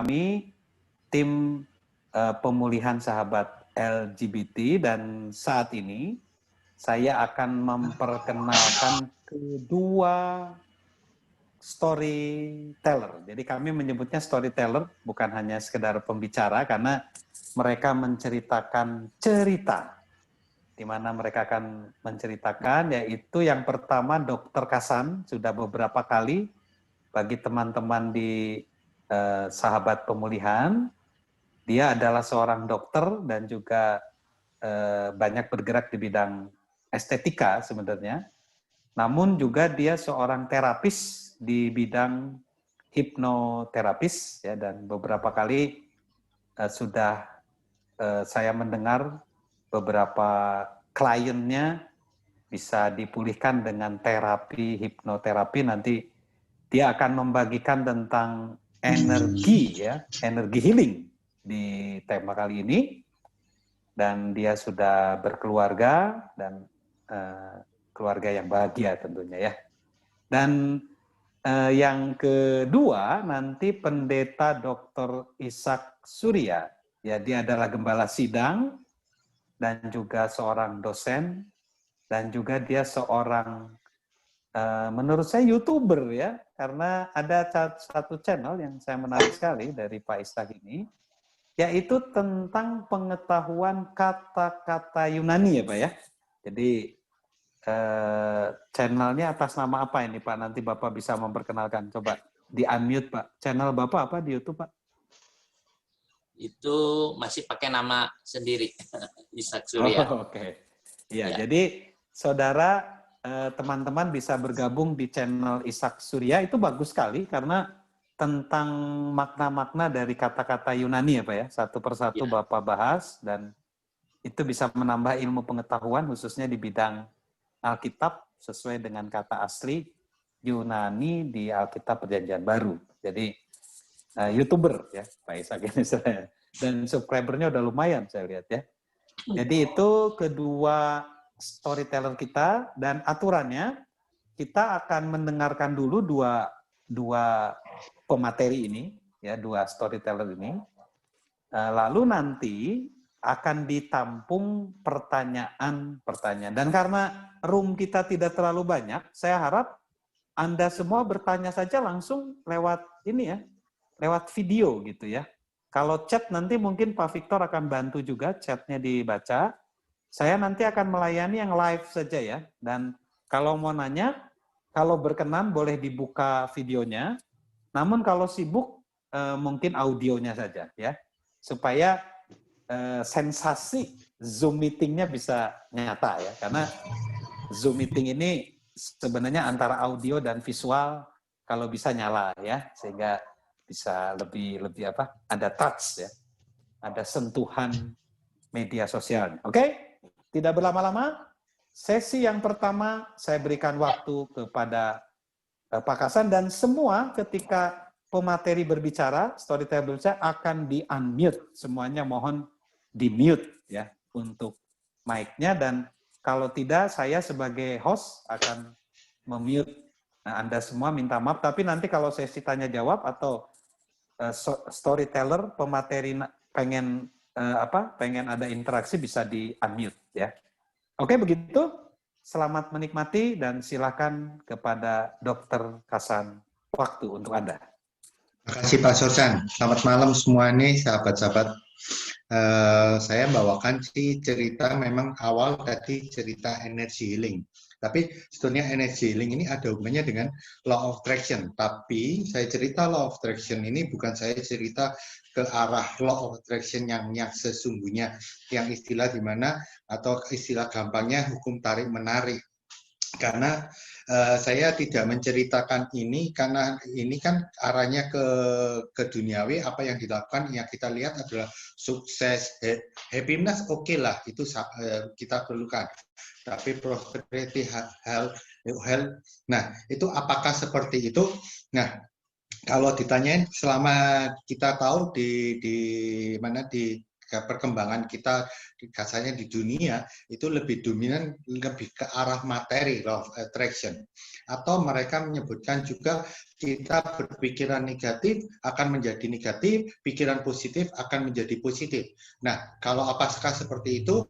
kami tim pemulihan sahabat LGBT, dan saat ini saya akan memperkenalkan kedua storyteller. Jadi kami menyebutnya storyteller, bukan hanya sekedar pembicara, karena mereka menceritakan cerita, di mana mereka akan menceritakan, yaitu yang pertama Dr. Kasan, sudah beberapa kali bagi teman-teman di sahabat pemulihan. Dia adalah seorang dokter dan juga banyak bergerak di bidang estetika sebenarnya. Namun juga dia seorang terapis di bidang hipnoterapis ya, dan beberapa kali sudah saya mendengar beberapa kliennya bisa dipulihkan dengan terapi hipnoterapi. Nanti dia akan membagikan tentang energi ya, energi healing di tema kali ini. Dan dia sudah berkeluarga dan keluarga yang bahagia tentunya ya. Dan yang kedua nanti Pendeta Dr. Ishak Surya, ya, dia adalah gembala sidang dan juga seorang dosen, dan juga dia seorang menurut saya YouTuber ya, karena ada satu channel yang saya menarik sekali dari Pak Ishak ini, yaitu tentang pengetahuan kata-kata Yunani ya Pak ya. Jadi channelnya atas nama apa ini Pak? Nanti Bapak bisa memperkenalkan. Coba di-unmute Pak. Channel Bapak apa di YouTube Pak? Itu masih pakai nama sendiri, Ishak Surya. Oh, oke. Ya, jadi saudara, teman-teman bisa bergabung di channel Ishak Surya, itu bagus sekali karena tentang makna-makna dari kata-kata Yunani ya Pak ya. Satu persatu Bapak bahas, dan itu bisa menambah ilmu pengetahuan khususnya di bidang Alkitab sesuai dengan kata asli Yunani di Alkitab Perjanjian Baru. Jadi YouTuber ya Pak Ishak ini saya. Dan subscribernya udah lumayan saya lihat ya. Jadi itu kedua storyteller kita, dan aturannya kita akan mendengarkan dulu dua pemateri ini ya, dua storyteller ini. Lalu nanti akan ditampung pertanyaan-pertanyaan. Dan karena room kita tidak terlalu banyak, saya harap Anda semua bertanya saja langsung lewat ini ya, lewat video gitu ya. Kalau chat nanti mungkin Pak Victor akan bantu juga chatnya dibaca. Saya nanti akan melayani yang live saja ya. Dan kalau mau nanya, kalau berkenan boleh dibuka videonya. Namun kalau sibuk mungkin audionya saja ya. Supaya sensasi Zoom meetingnya bisa nyata ya, karena Zoom meeting ini sebenarnya antara audio dan visual kalau bisa nyala ya, sehingga bisa lebih apa, ada touch ya, ada sentuhan media sosial. Oke, tidak berlama-lama, sesi yang pertama saya berikan waktu kepada Pak Kasan, dan semua ketika pemateri berbicara, storyteller berbicara akan di-unmute, semuanya mohon di-mute ya untuk mic-nya, dan kalau tidak saya sebagai host akan memute. Nah, Anda semua minta maaf, tapi nanti kalau sesi tanya jawab atau storyteller pemateri pengen pengen ada interaksi, bisa di-unmute ya. Oke, begitu. Selamat menikmati dan silakan kepada Dr. Kasan, waktu untuk Anda. Terima kasih Pak Sorsan. Selamat malam semua nih sahabat-sahabat. Saya bawakan sih cerita, memang awal tadi cerita energy healing. Tapi sebetulnya energy healing ini ada hubungannya dengan law of attraction. Tapi saya cerita law of attraction ini bukan saya cerita ke arah law of attraction yang sesungguhnya, yang istilah di mana atau istilah gampangnya hukum tarik menarik. Karena saya tidak menceritakan ini karena ini kan arahnya ke duniawi. Apa yang dilakukan yang kita lihat adalah sukses, happiness, oke lah, itu kita perlukan. Tapi prosperity, health, nah itu apakah seperti itu? Nah, kalau ditanyain, selama kita tahu di perkembangan kita kasarnya di dunia itu lebih dominan lebih ke arah materi, law of attraction. Atau mereka menyebutkan juga kita berpikiran negatif akan menjadi negatif, pikiran positif akan menjadi positif. Nah, kalau apakah seperti itu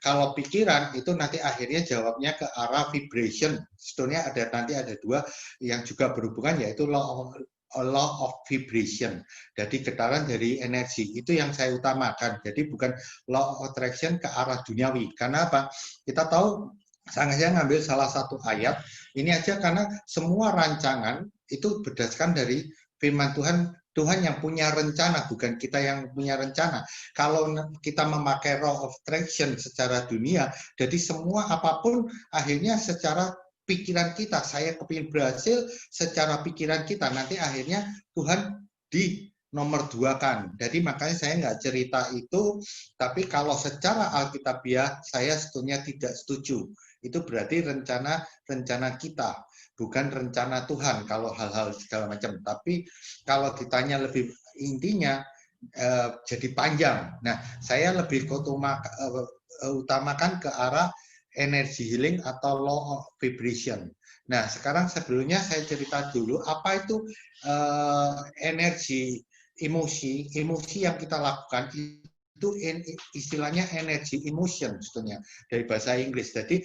kalau pikiran itu nanti akhirnya jawabnya ke arah vibration. Sebetulnya nanti ada dua yang juga berhubungan, yaitu law of vibration. Jadi getaran dari energi itu yang saya utamakan. Jadi bukan law of attraction ke arah duniawi. Karena apa? Kita tahu, saya ngambil salah satu ayat ini aja karena semua rancangan itu berdasarkan dari firman Tuhan. Tuhan yang punya rencana, bukan kita yang punya rencana. Kalau kita memakai law of attraction secara dunia, jadi semua apapun akhirnya secara pikiran kita, saya kepingin berhasil secara pikiran kita, nanti akhirnya Tuhan di nomor 2-kan. Jadi makanya saya nggak cerita itu, tapi kalau secara alkitabiah saya sebetulnya tidak setuju. Itu berarti rencana kita, bukan rencana Tuhan kalau hal-hal segala macam. Tapi kalau ditanya lebih intinya jadi panjang. Nah, saya lebih utamakan ke arah energy healing atau law of vibration. Nah, sekarang sebelumnya saya cerita dulu apa itu energi emosi yang kita lakukan itu istilahnya energy emotion sebetulnya dari bahasa Inggris. Jadi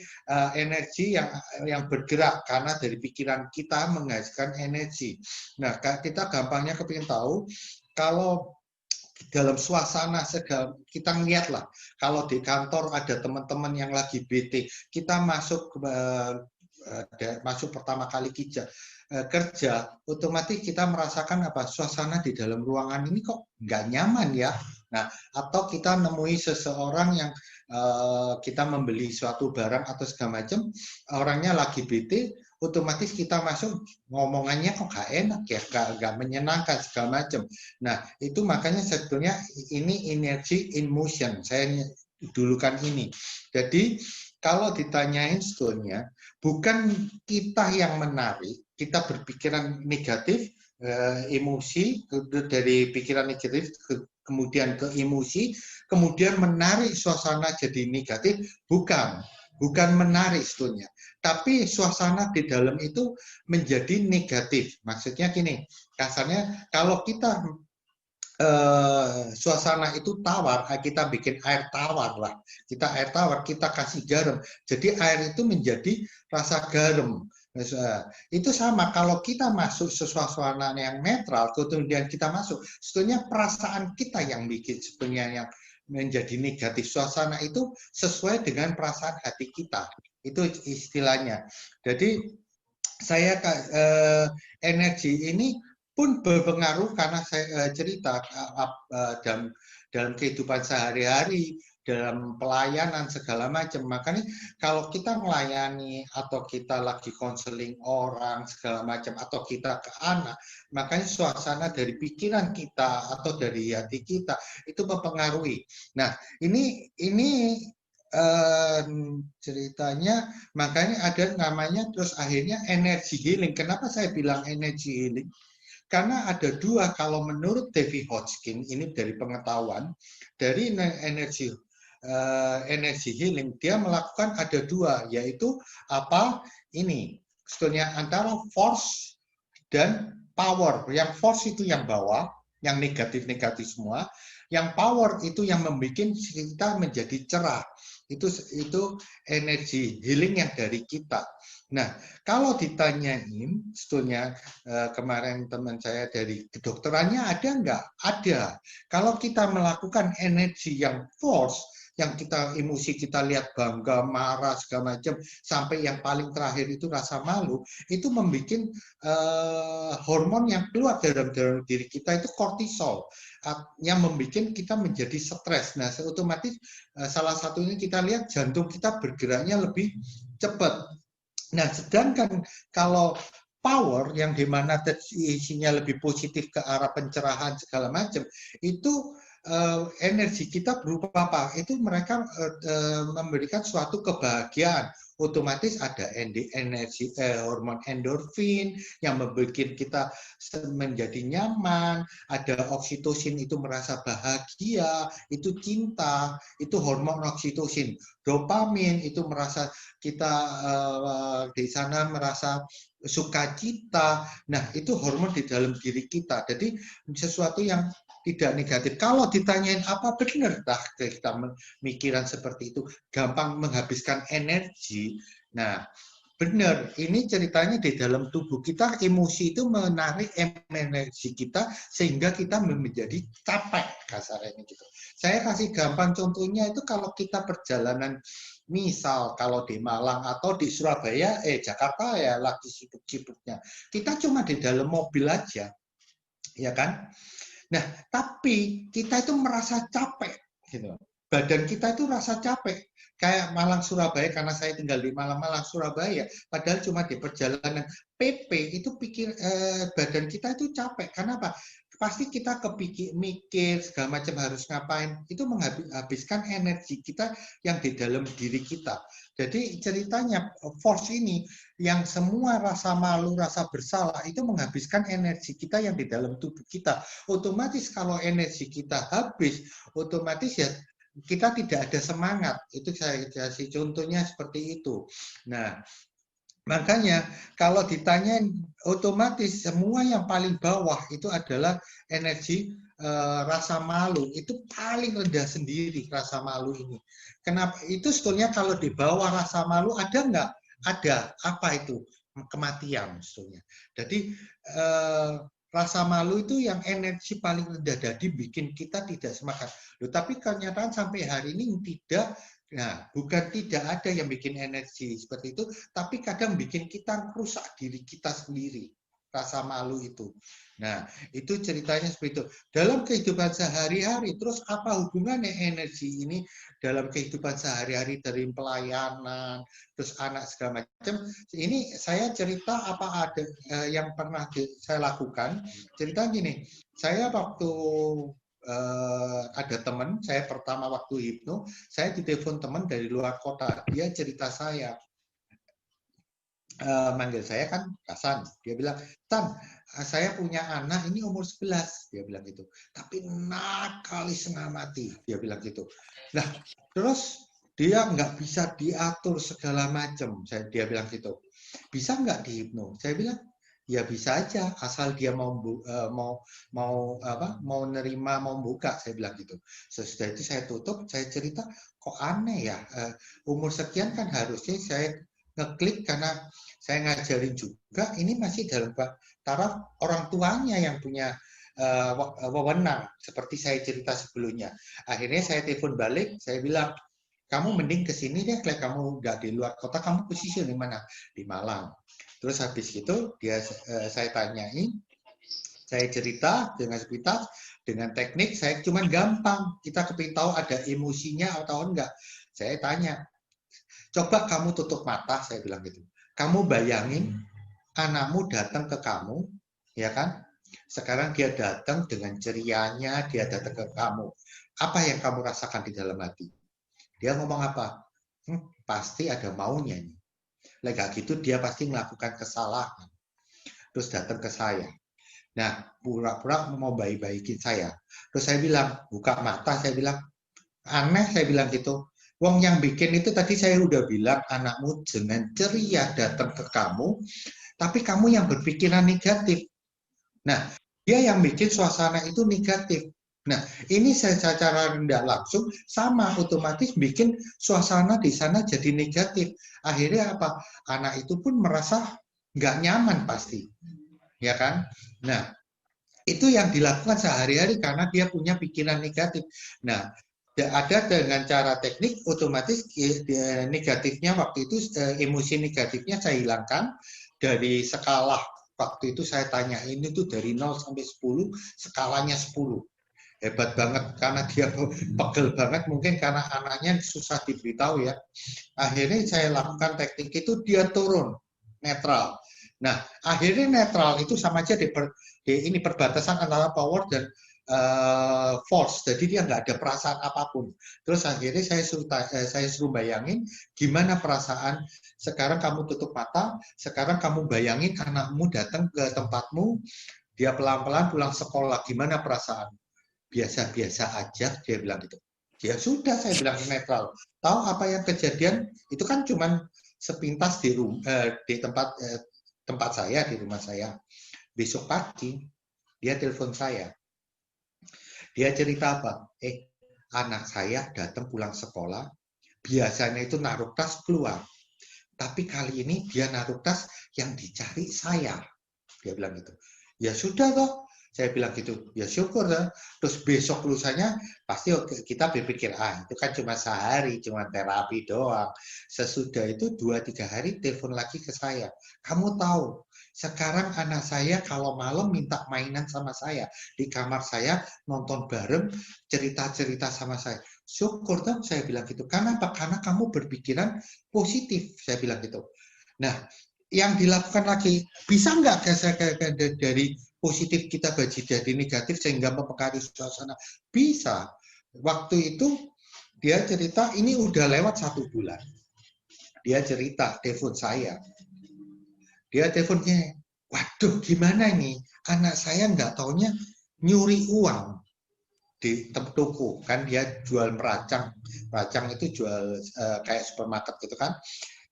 energi yang bergerak karena dari pikiran kita menghasilkan energi. Nah, kita gampangnya kepingin tahu kalau dalam suasana segala, kita ngeliatlah kalau di kantor ada teman-teman yang lagi bete, kita masuk pertama kali kerja, otomatis kita merasakan apa? Suasana di dalam ruangan ini kok nggak nyaman ya. Nah, atau kita nemui seseorang yang kita membeli suatu barang atau segala macam, orangnya lagi bete, otomatis kita masuk ngomongannya kok gak enak ya, gak menyenangkan segala macam. Nah, itu makanya sebetulnya ini energy in motion. Saya dulukan ini. Jadi kalau ditanyain sebetulnya bukan kita yang menarik, kita berpikiran negatif, emosi dari pikiran negatif kemudian ke emosi, kemudian menarik suasana jadi negatif, bukan menarik sebetulnya. Tapi suasana di dalam itu menjadi negatif. Maksudnya gini, kasarnya kalau kita suasana itu tawar, kita bikin air tawar lah. Air tawar, kita kasih garam. Jadi air itu menjadi rasa garam. Itu sama kalau kita masuk suasana yang netral, kemudian kita masuk, sebetulnya perasaan kita yang bikin sebetulnya yang menjadi negatif. Suasana itu sesuai dengan perasaan hati kita. Itu istilahnya. Jadi saya energi ini pun berpengaruh karena saya cerita dalam kehidupan sehari-hari, dalam pelayanan segala macam. Makanya kalau kita melayani atau kita lagi konseling orang segala macam atau kita ke anak, makanya suasana dari pikiran kita atau dari hati kita itu mempengaruhi. Nah, ini ceritanya, makanya ada namanya terus akhirnya energy healing. Kenapa saya bilang energy healing? Karena ada dua, kalau menurut David Hodgkin, ini dari pengetahuan, dari energy healing, dia melakukan ada dua, yaitu apa? Ini, sebetulnya antara force dan power. Yang force itu yang bawah, yang negatif-negatif semua. Yang power itu yang membuat kita menjadi cerah. Itu energi healing yang dari kita. Nah, kalau ditanyain, sebetulnya kemarin teman saya dari kedokterannya ada nggak? Ada. Kalau kita melakukan energi yang force, yang kita emosi kita lihat bangga, marah, segala macam, sampai yang paling terakhir itu rasa malu, itu membuat hormon yang keluar dalam diri kita itu kortisol, yang membuat kita menjadi stres. Nah, otomatis salah satunya kita lihat jantung kita bergeraknya lebih cepat. Nah, sedangkan kalau power yang dimana isinya lebih positif ke arah pencerahan segala macam, itu energi kita berupa apa? Itu mereka memberikan suatu kebahagiaan. Otomatis ada energi hormon endorfin yang membuat kita menjadi nyaman, ada oksitosin itu merasa bahagia, itu cinta, itu hormon oksitosin. Dopamin itu merasa kita di sana merasa sukacita. Nah, itu hormon di dalam diri kita. Jadi sesuatu yang tidak negatif. Kalau ditanyain apa benar kita mikiran seperti itu, gampang menghabiskan energi. Nah, benar, ini ceritanya di dalam tubuh kita, emosi itu menarik energi kita sehingga kita menjadi capek, kasarnya gitu. Saya kasih gampang contohnya itu kalau kita perjalanan, misal kalau di Malang atau di Surabaya, Jakarta ya lagi sibuk-sibuknya. Kita cuma di dalam mobil aja, ya kan? Nah, tapi kita itu merasa capek, gitu. Badan kita itu rasa capek. Kayak Malang Surabaya, karena saya tinggal di Malang Surabaya, padahal cuma di perjalanan PP itu badan kita itu capek. Karena apa? Pasti kita kepikir, mikir segala macam harus ngapain. Itu menghabiskan energi kita yang di dalam diri kita. Jadi ceritanya force ini yang semua rasa malu, rasa bersalah itu menghabiskan energi kita yang di dalam tubuh kita. Otomatis kalau energi kita habis, otomatis ya kita tidak ada semangat. Itu saya kasih contohnya seperti itu. Nah, makanya kalau ditanya otomatis semua yang paling bawah itu adalah energi rasa malu. Itu paling rendah sendiri rasa malu ini. Kenapa? Itu sebetulnya kalau di bawah rasa malu ada nggak? Ada. Apa itu? Kematian sebetulnya. Jadi rasa malu itu yang energi paling rendah, jadi bikin kita tidak semangat. Loh, tapi kenyataan sampai hari ini tidak. Nah, bukan tidak ada yang bikin energi seperti itu, tapi kadang bikin kita rusak diri kita sendiri, rasa malu itu. Nah, itu ceritanya seperti itu. Dalam kehidupan sehari-hari, terus apa hubungannya energi ini dalam kehidupan sehari-hari dari pelayanan, terus anak segala macam. Ini saya cerita apa ada yang pernah saya lakukan. Cerita gini, saya waktu ada teman, saya pertama waktu hipno, saya ditelepon teman dari luar kota. Dia cerita saya, manggil saya kan Hasan. Dia bilang, Tan, saya punya anak ini umur 11. Dia bilang gitu. Tapi nakal setengah mati. Dia bilang gitu. Nah, terus dia nggak bisa diatur segala macam. Dia bilang gitu. Bisa nggak dihipno? Saya bilang, ya bisa aja, asal dia mau nerima, mau buka, saya bilang gitu. Sesudah itu saya tutup, saya cerita, kok aneh ya, umur sekian kan harusnya saya ngeklik karena saya ngajarin juga, ini masih dalam taraf orang tuanya yang punya wewenang, seperti saya cerita sebelumnya. Akhirnya saya telepon balik, saya bilang, kamu mending kesini deh, kalau kamu nggak di luar kota, kamu posisi di mana? Di Malang. Terus habis itu saya tanyain, saya cerita dengan sepintas, dengan teknik, saya cuman gampang. Kita kepingin tahu ada emosinya atau enggak. Saya tanya, coba kamu tutup mata, saya bilang gitu. Kamu bayangin anakmu datang ke kamu, ya kan? Sekarang dia datang dengan cerianya, dia datang ke kamu. Apa yang kamu rasakan di dalam hati? Dia ngomong apa? Pasti ada maunya nih. Kayak gitu dia pasti melakukan kesalahan. Terus datang ke saya. Nah, pura-pura mau baik-baikin saya. Terus saya bilang, buka mata, saya bilang, aneh, saya bilang gitu. Wong yang bikin itu tadi saya udah bilang, anakmu dengan ceria datang ke kamu, tapi kamu yang berpikiran negatif. Nah, dia yang bikin suasana itu negatif. Nah, ini secara tidak langsung sama otomatis bikin suasana di sana jadi negatif. Akhirnya apa? Anak itu pun merasa nggak nyaman pasti, ya kan? Nah, itu yang dilakukan sehari-hari karena dia punya pikiran negatif. Nah, ada dengan cara teknik otomatis negatifnya waktu itu emosi negatifnya saya hilangkan dari skala. Waktu itu saya tanya ini tuh dari 0 sampai 10, skalanya 10. Hebat banget karena dia pegel banget, mungkin karena anaknya susah diberitahu ya. Akhirnya saya lakukan teknik itu, dia turun netral. Nah, akhirnya netral itu sama aja ini perbatasan antara power dan false, jadi dia nggak ada perasaan apapun. Terus akhirnya saya suruh bayangin gimana perasaan sekarang kamu tutup mata, sekarang kamu bayangin anakmu datang ke tempatmu, dia pelan-pelan pulang sekolah, gimana perasaan? Biasa-biasa aja, dia bilang gitu. Ya sudah, saya bilang netral. Tahu apa yang kejadian? Itu kan cuman sepintas di tempat saya, di rumah saya. Besok pagi dia telepon saya. Dia cerita apa? Anak saya datang pulang sekolah, biasanya itu naruh tas keluar. Tapi kali ini dia naruh tas yang dicari saya. Dia bilang gitu. Ya sudah toh, saya bilang gitu. Ya syukur toh. Terus besok lusanya pasti kita berpikir, itu kan cuma sehari, cuma terapi doang. Sesudah itu 2-3 hari telepon lagi ke saya. Kamu tahu, sekarang anak saya kalau malam minta mainan sama saya. Di kamar saya nonton bareng, cerita-cerita sama saya. Syukur toh, saya bilang gitu. Karena apa? Karena kamu berpikiran positif, saya bilang gitu. Nah, yang dilakukan lagi, bisa nggak dari positif kita jadi negatif sehingga mempengaruhi suasana? Bisa. Waktu itu dia cerita, ini udah lewat 1 bulan. Dia cerita, telepon saya. Dia teleponnya, waduh gimana nih, anak saya nggak taunya nyuri uang di toko, kan dia jual meracang itu jual kayak supermarket gitu kan,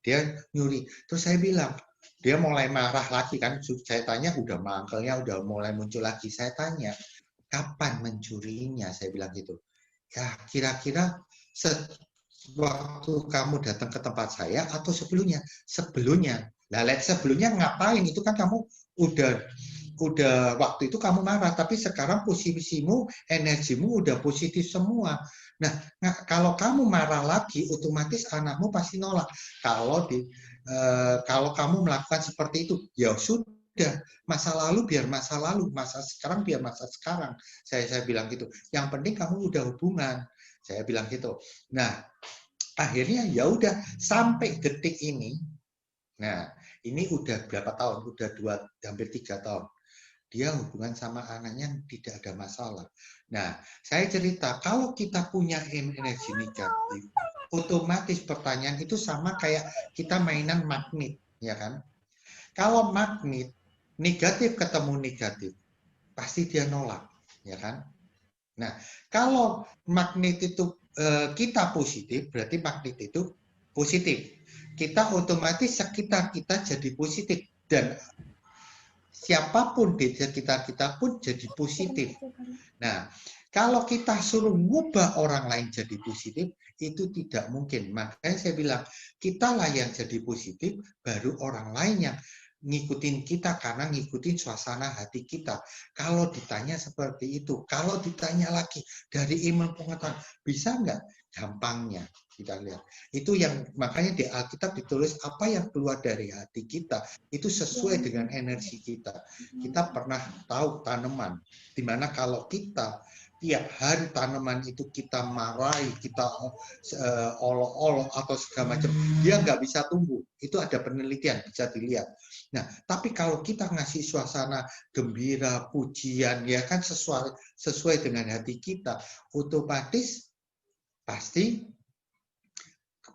dia nyuri. Terus saya bilang, dia mulai marah lagi kan, saya tanya, udah mangkelnya udah mulai muncul lagi, saya tanya, kapan mencurinya, saya bilang gitu. Ya kira-kira waktu kamu datang ke tempat saya atau sebelumnya? Sebelumnya. Nah, sebelumnya ngapain? Itu kan kamu udah waktu itu kamu marah, tapi sekarang posisimu, energimu udah positif semua. Nah, kalau kamu marah lagi, otomatis anakmu pasti nolak. Kalau kamu melakukan seperti itu, ya sudah, masa lalu biar masa lalu, masa sekarang biar masa sekarang. Saya bilang gitu. Yang penting kamu udah hubungan. Saya bilang gitu. Nah, akhirnya ya udah sampai detik ini. Nah, ini udah berapa tahun? Udah hampir 3 tahun. Dia hubungan sama anaknya tidak ada masalah. Nah, saya cerita, kalau kita punya energi negatif, otomatis pertanyaan itu sama kayak kita mainan magnet, ya kan? Kalau magnet, negatif ketemu negatif, pasti dia nolak, ya kan? Nah, kalau magnet itu kita positif, berarti magnet itu positif. Kita otomatis sekitar kita jadi positif dan siapapun di sekitar kita pun jadi positif. Nah, kalau kita suruh ngubah orang lain jadi positif, itu tidak mungkin. Makanya saya bilang, kitalah yang jadi positif, baru orang lain yang ngikutin kita karena ngikutin suasana hati kita. Kalau ditanya seperti itu, kalau ditanya lagi dari ilmu pengetahuan, bisa nggak? Gampangnya kita lihat. Itu yang makanya di Alkitab ditulis apa yang keluar dari hati kita itu sesuai dengan energi kita. Kita pernah tahu tanaman, dimana kalau kita tiap hari tanaman itu kita marahi, kita olok-olok atau segala macam, dia nggak bisa tumbuh. Itu ada penelitian, bisa dilihat. Nah, tapi kalau kita ngasih suasana gembira, pujian, ya kan sesuai dengan hati kita, otomatis pasti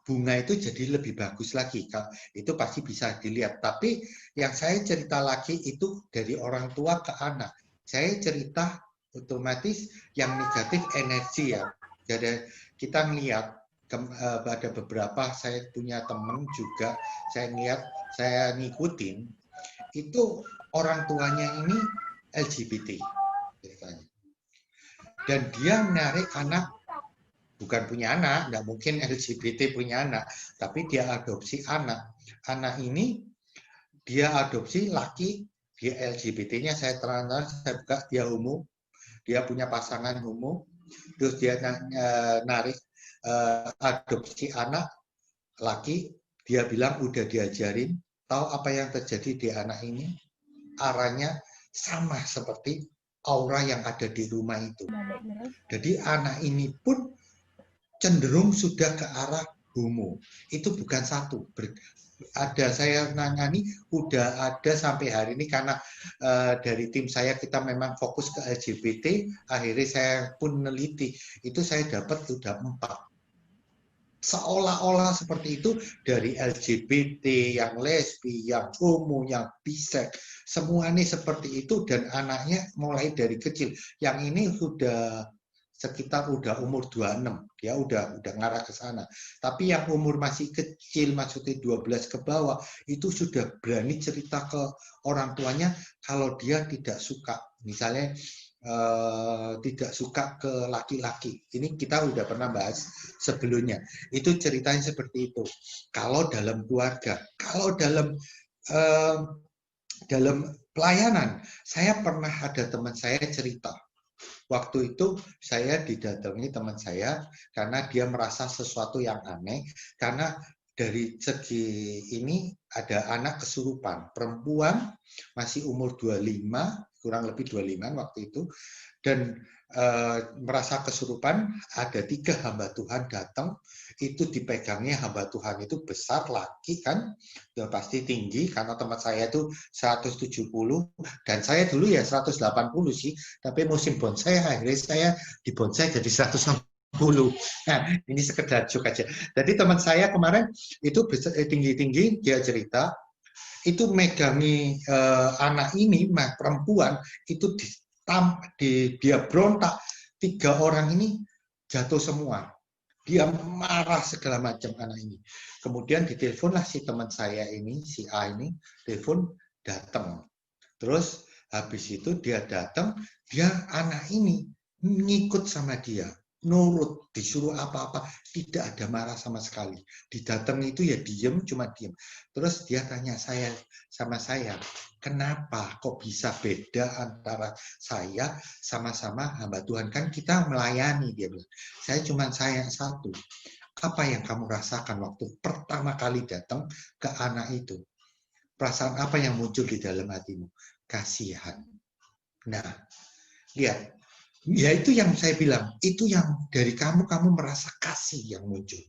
bunga itu jadi lebih bagus lagi. Itu pasti bisa dilihat. Tapi yang saya cerita lagi itu dari orang tua ke anak. Saya cerita otomatis yang negatif energi ya. Jadi kita ngelihat ada beberapa, saya punya teman juga, saya ngikutin, itu orang tuanya ini LGBT ceritanya. Dan dia menarik anak, bukan punya anak, nggak mungkin LGBT punya anak, tapi dia adopsi anak. Anak ini dia adopsi laki, dia LGBT-nya saya terangkan, saya buka, dia homo, dia punya pasangan homo, terus dia narik adopsi anak laki, dia bilang udah diajarin, tahu apa yang terjadi di anak ini? Arahnya sama seperti aura yang ada di rumah itu. Jadi anak ini pun cenderung sudah ke arah homo. Itu bukan satu. ada saya nangani, udah ada sampai hari ini karena dari tim saya kita memang fokus ke LGBT, akhirnya saya pun meneliti, itu saya dapat sudah 4. Seolah-olah seperti itu dari LGBT, yang lesbi, yang homo, yang bisex, semuanya seperti itu dan anaknya mulai dari kecil. Yang ini sudah sekitar udah umur 26, dia udah ngarah ke sana. Tapi yang umur masih kecil, maksudnya 12 ke bawah, itu sudah berani cerita ke orang tuanya kalau dia tidak suka. Misalnya tidak suka ke laki-laki. Ini kita udah pernah bahas sebelumnya. Itu ceritanya seperti itu. Kalau dalam keluarga, kalau dalam pelayanan, saya pernah ada teman saya cerita. Waktu itu saya didatangi teman saya karena dia merasa sesuatu yang aneh, karena dari segi ini ada anak kesurupan, perempuan masih umur 25, kurang lebih 25 waktu itu, dan merasa kesurupan. Ada 3 hamba Tuhan datang, itu dipegangnya hamba Tuhan itu besar, laki kan, udah pasti tinggi, karena teman saya itu 170, dan saya dulu ya 180 sih, tapi musim bonsai akhirnya saya di bonsai jadi 160. Nah, ini sekedar joke aja. Jadi teman saya kemarin itu tinggi-tinggi, dia cerita, itu megangi anak ini, perempuan, itu dia berontak, 3 orang ini jatuh semua. Dia marah segala macam anak ini. Kemudian diteleponlah si teman saya ini, si A ini, telepon datang. Terus habis itu dia datang, anak ini ngikut sama dia, nurut, disuruh apa-apa, tidak ada marah sama sekali. Didatang itu ya diem, cuma diem. Terus dia tanya sama saya, kenapa kok bisa beda antara saya sama-sama hamba Tuhan? Kan kita melayani, dia bilang. Saya cuma sayang satu. Apa yang kamu rasakan waktu pertama kali datang ke anak itu? Perasaan apa yang muncul di dalam hatimu? Kasihan. Nah, lihat. Ya itu yang saya bilang, itu yang dari kamu merasa kasih yang muncul.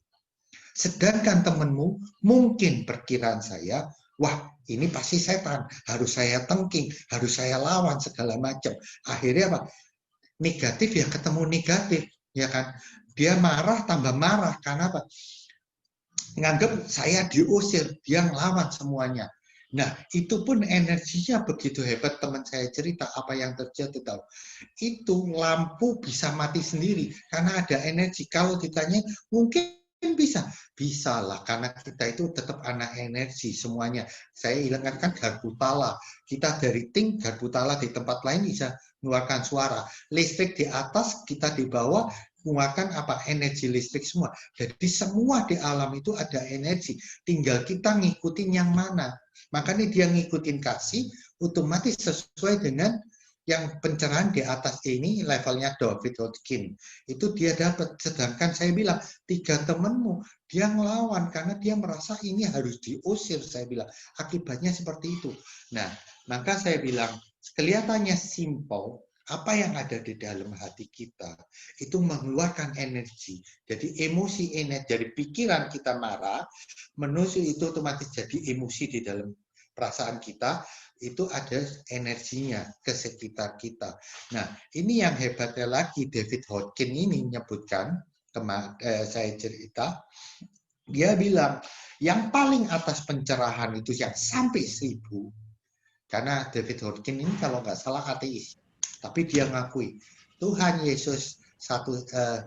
Sedangkan temanmu mungkin perkiraan saya, wah ini pasti setan, harus saya tengking, harus saya lawan segala macam. Akhirnya apa? Negatif ya ketemu negatif, ya kan? Dia marah tambah marah, karena apa? Nganggap saya diusir, dia ngelawan semuanya. Nah, itu pun energinya begitu hebat. Teman saya cerita apa yang terjadi tahu. Itu lampu bisa mati sendiri karena ada energi. Kalau ditanya mungkin bisa lah, karena kita itu tetap anak energi semuanya. Saya ingatkan garpu tala. Kita dari ting garpu tala di tempat lain bisa mengeluarkan suara. Listrik di atas, kita di bawah, mengeluarkan apa? Energi listrik semua. Jadi semua di alam itu ada energi. Tinggal kita ngikutin yang mana. Makanya dia ngikutin kasih, otomatis sesuai dengan yang pencerahan di atas ini levelnya David Hodgkin. Itu dia dapat. Sedangkan saya bilang, 3 temanmu, dia ngelawan karena dia merasa ini harus diusir. Saya bilang, akibatnya seperti itu. Nah, maka saya bilang, kelihatannya simple, apa yang ada di dalam hati kita, itu mengeluarkan energi. Jadi emosi, dari pikiran kita marah, menuju itu otomatis jadi emosi di dalam perasaan kita, itu ada energinya ke sekitar kita. Nah, ini yang hebatnya lagi, David Hodgkin ini menyebutkan, saya cerita, dia bilang, yang paling atas pencerahan itu yang sampai 1000, karena David Hodgkin ini kalau nggak salah ateis, tapi dia ngakui, Tuhan Yesus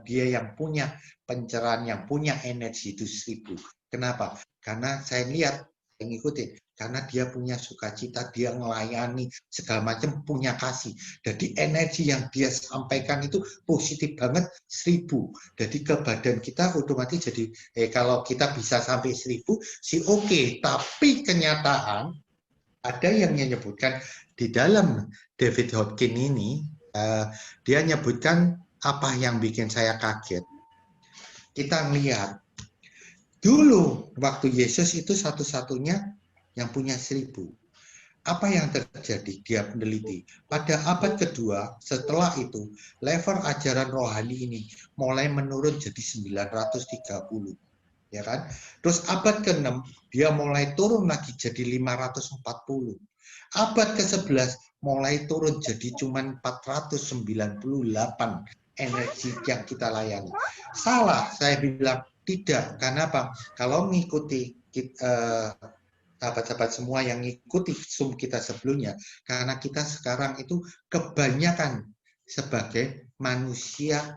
dia yang punya pencerahan, yang punya energi itu 1000. Kenapa? Karena saya lihat, yang ngikutin, karena dia punya sukacita, dia melayani segala macam, punya kasih. Jadi energi yang dia sampaikan itu positif banget, 1000. Jadi ke badan kita otomatis jadi, kalau kita bisa sampai 1000 sih oke. Tapi kenyataan ada yang menyebutkan di dalam David Hodgkin ini, dia menyebutkan apa yang bikin saya kaget. Kita lihat dulu waktu Yesus itu satu-satunya yang punya 1000. Apa yang terjadi? Dia meneliti. Pada abad kedua, setelah itu, level ajaran rohani ini mulai menurun jadi 930. ya kan? Terus abad ke-6 dia mulai turun lagi jadi 540. Abad ke-11 mulai turun jadi cuma 498 energi yang kita layani. Salah, saya bilang tidak. Karena apa? Kalau mengikuti sahabat-sahabat semua yang ngikuti Zoom kita sebelumnya, karena kita sekarang itu kebanyakan sebagai manusia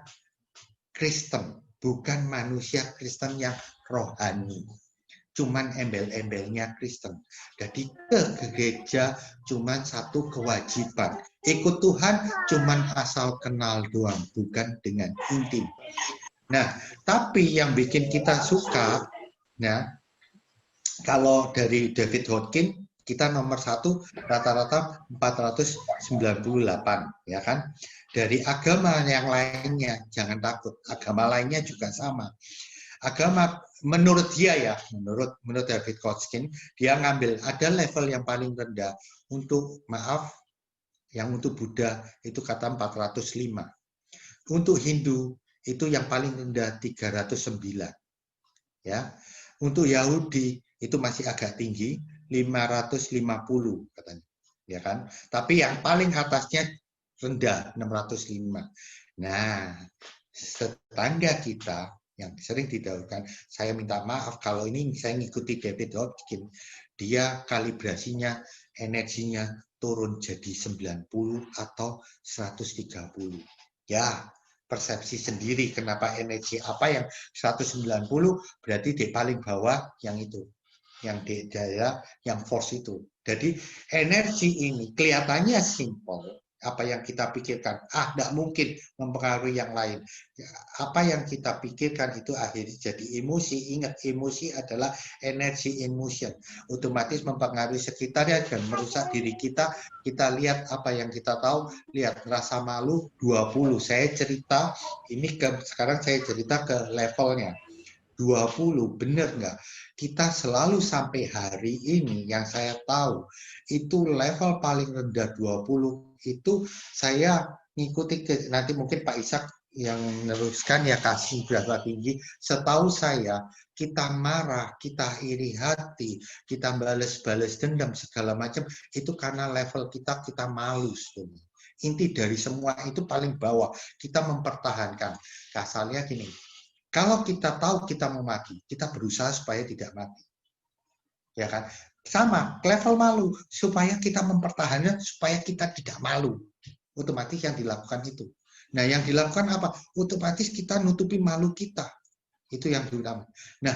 Kristen, bukan manusia Kristen yang rohani. Cuman embel-embelnya Kristen. Jadi ke gereja cuman satu kewajiban. Ikut Tuhan cuman asal kenal doang, bukan dengan intim. Nah, tapi yang bikin kita suka, ya, kalau dari David Hodkin, kita nomor 1 rata-rata 498, ya kan? Dari agama yang lainnya, jangan takut. Agama lainnya juga sama. Agama menurut dia ya, menurut David Hodkin, dia ngambil ada level yang paling rendah untuk yang untuk Buddha itu kata 405. Untuk Hindu itu yang paling rendah 309. Ya. Untuk Yahudi itu masih agak tinggi 550 katanya, ya kan? Tapi yang paling atasnya rendah 605. Nah, tetangga kita yang sering didahulukan, saya minta maaf kalau ini saya ngikuti David Hodkin, dia kalibrasinya energinya turun jadi 90 atau 130. Ya, persepsi sendiri kenapa energi apa yang 190 berarti di paling bawah yang itu, yang di daerah yang force itu. Jadi energi ini kelihatannya simpel, apa yang kita pikirkan, tidak mungkin mempengaruhi yang lain. Apa yang kita pikirkan itu akhirnya jadi emosi. Ingat, emosi adalah energy in motion. Otomatis mempengaruhi sekitarnya dan merusak diri kita. Kita lihat apa yang kita tahu, lihat rasa malu 20. Saya cerita, ini sekarang saya cerita ke levelnya. 20, bener nggak? Kita selalu sampai hari ini yang saya tahu itu level paling rendah 20 itu saya ngikuti nanti mungkin Pak Ishak yang meneruskan ya kasih berapa tinggi. Setahu saya kita marah, kita iri hati, kita balas-balas dendam segala macam itu karena level kita malu. Inti dari semua itu paling bawah kita mempertahankan. Kasarnya gini. Kalau kita tahu kita mau mati, kita berusaha supaya tidak mati. Ya kan? Sama, level malu. Supaya kita mempertahankan, supaya kita tidak malu. Otomatis yang dilakukan itu. Nah, yang dilakukan apa? Otomatis kita nutupi malu kita. Itu yang terutama. Nah,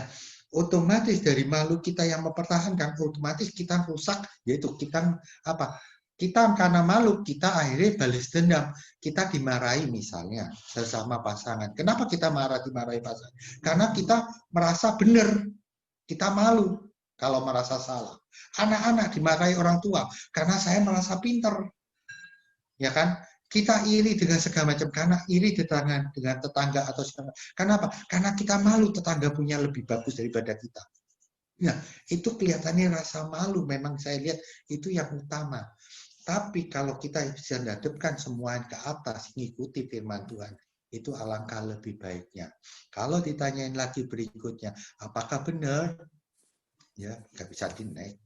otomatis dari malu kita yang mempertahankan, otomatis kita rusak, yaitu kita apa? Kita karena malu, kita akhirnya balas dendam. Kita dimarahi misalnya sesama pasangan. Kenapa kita dimarahi pasangan? Karena kita merasa benar. Kita malu kalau merasa salah. Anak-anak dimarahi orang tua karena saya merasa pintar. Ya kan? Kita iri dengan segala macam. Karena iri dengan tetangga atau segala macam. Kenapa? Karena kita malu tetangga punya lebih bagus daripada kita. Nah, itu kelihatannya rasa malu. Memang saya lihat itu yang utama. Tapi kalau kita bisa menghadapkan semua ke atas, mengikuti firman Tuhan, itu alangkah lebih baiknya. Kalau ditanyain lagi berikutnya, apakah benar? Ya, nggak bisa dinaik.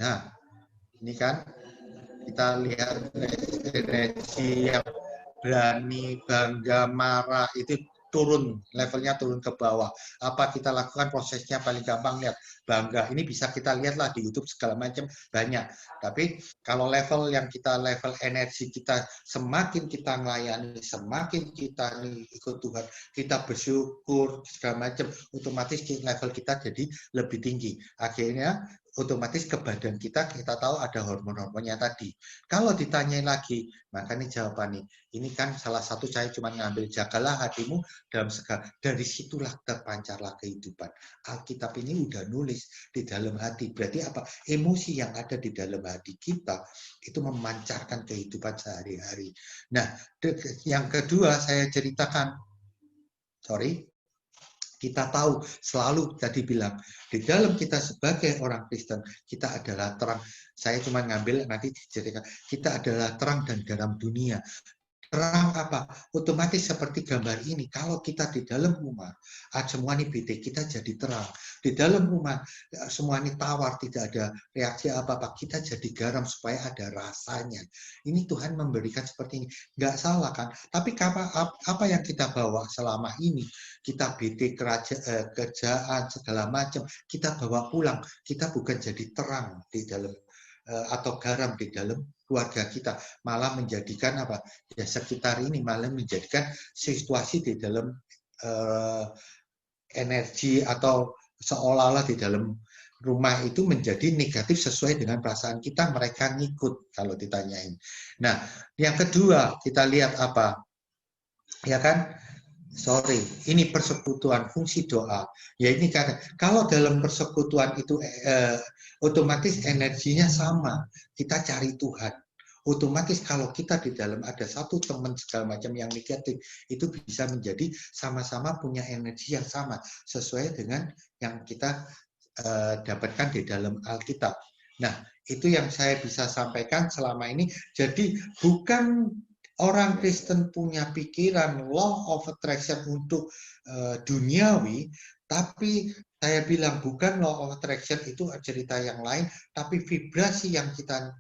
Nah, ini kan kita lihat energi yang berani, bangga, marah, itu turun, levelnya turun ke bawah. Apa kita lakukan prosesnya paling gampang, lihat bangga. Ini bisa kita lihatlah di YouTube segala macam banyak. Tapi kalau level yang kita level energi kita semakin kita melayani, semakin kita ikut Tuhan, kita bersyukur segala macam, otomatis level kita jadi lebih tinggi. Akhirnya otomatis ke badan kita tahu ada hormon-hormonnya tadi. Kalau ditanyain lagi, maka ini jawabannya. Ini kan salah satu saya cuma ngambil jagalah hatimu dalam segala. Dari situlah terpancarlah kehidupan. Alkitab ini udah nulis di dalam hati. Berarti apa? Emosi yang ada di dalam hati kita itu memancarkan kehidupan sehari-hari. Nah, yang kedua saya ceritakan. Kita tahu selalu tadi bilang di dalam kita sebagai orang Kristen kita adalah terang. Saya cuma ngambil nanti diceritakan kita adalah terang dan garam dunia. terang apa? Otomatis seperti gambar ini, kalau kita di dalam rumah, semua ini bete, kita jadi terang. Di dalam rumah, semua ini tawar, tidak ada reaksi apa-apa, kita jadi garam supaya ada rasanya. Ini Tuhan memberikan seperti ini. Nggak salah kan? Tapi apa yang kita bawa selama ini? Kita bete, kerjaan, segala macam, kita bawa pulang. Kita bukan jadi terang di dalam atau garam di dalam keluarga kita, malah menjadikan apa ya sekitar ini, malah menjadikan situasi di dalam energi atau seolah-olah di dalam rumah itu menjadi negatif sesuai dengan perasaan kita, mereka ngikut kalau ditanyain. Nah, yang kedua kita lihat apa? Ya kan? Sorry, ini persekutuan fungsi doa. Ya ini karena kalau dalam persekutuan itu otomatis energinya sama. Kita cari Tuhan. Otomatis kalau kita di dalam ada satu teman segala macam yang negatif, itu bisa menjadi sama-sama punya energi yang sama sesuai dengan yang kita dapatkan di dalam Alkitab. Nah, itu yang saya bisa sampaikan selama ini. Jadi bukan orang Kristen punya pikiran law of attraction untuk duniawi, tapi saya bilang bukan law of attraction itu cerita yang lain, tapi vibrasi yang kita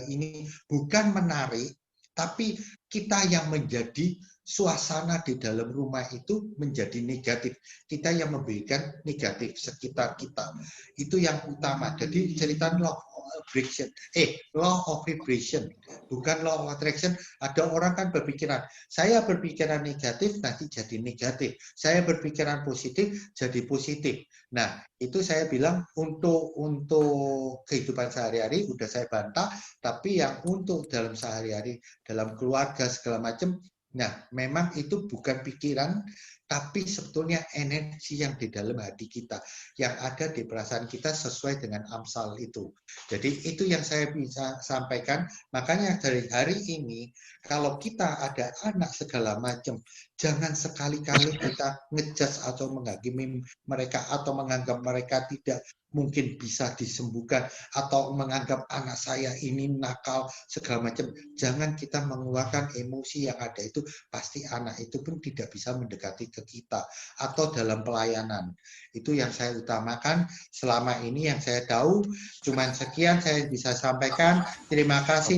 ini bukan menarik, tapi kita yang menjadi suasana di dalam rumah itu menjadi negatif. Kita yang memberikan negatif sekitar kita. Itu yang utama. Jadi cerita law of vibration, bukan law of attraction. Ada orang kan berpikiran, saya berpikiran negatif nanti jadi negatif. Saya berpikiran positif jadi positif. Nah, itu saya bilang untuk kehidupan sehari-hari udah saya bantah, tapi yang untuk dalam sehari-hari, dalam keluarga segala macam, nah, memang itu bukan pikiran, tapi sebetulnya energi yang di dalam hati kita, yang ada di perasaan kita sesuai dengan Amsal itu. Jadi itu yang saya bisa sampaikan. Makanya dari hari ini, kalau kita ada anak segala macam, jangan sekali-kali kita ngejudge atau menghakimi mereka atau menganggap mereka tidak mungkin bisa disembuhkan atau menganggap anak saya ini nakal segala macam. Jangan kita mengeluarkan emosi yang ada itu, pasti anak itu pun tidak bisa mendekati ke kita atau dalam pelayanan. Itu yang saya utamakan selama ini yang saya tahu. Cuman sekian saya bisa sampaikan. Terima kasih.